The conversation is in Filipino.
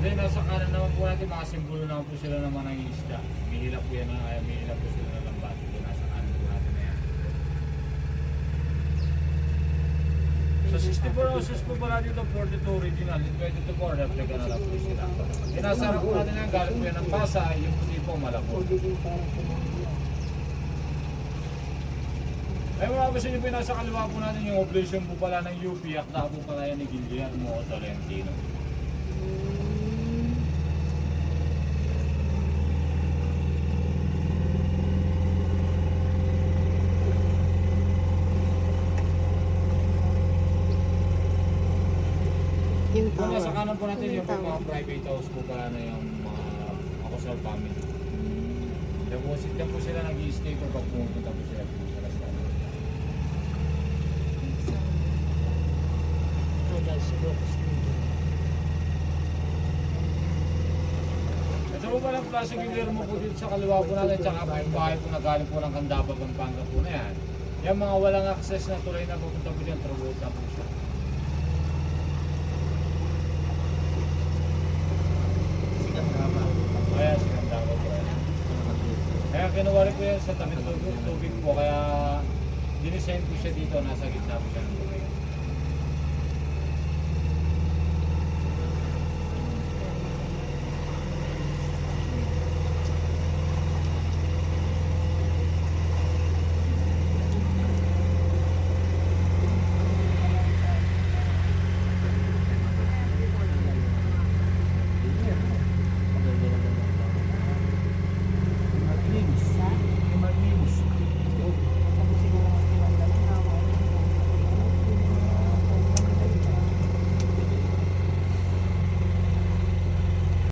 Then nasa kanan naman po natin, makasimbolo naman po sila naman ng isda. Minila po yan, minila po sila ng lambat. Ito nasa kanan po natin na yan. Sa 64 ounces po pala dito, 42 original, 22 po, replica na lang po sila. Inasarap po natin yan, galing po yan ng basa, yung po dito malapot. Ay mga kasi nyo po nasa kaliwa po natin yung oblation po pala ng UP, akta po pala yan ni Guillermo Tolentino. Yung Kung nasa tower. kanan po natin yung po mga private house po pala na yung mga Akosal family. Diyan po sila nag-i-stay po pag pumunta po sila sa restaurant. Ito po pala Plaza Guillermo po dito sa kaliwa po natin, tsaka po yung bahay po na galing po ng Candaba, Pampanga po na yan. Yung mga walang access na tulay na pupunta po dyan, Travolta po siya. Kaya si Candaba po yan. Kaya kinuwari po yan sa tabi tubig po, kaya dinisign po siya dito, nasa gitna po siya ng tubig.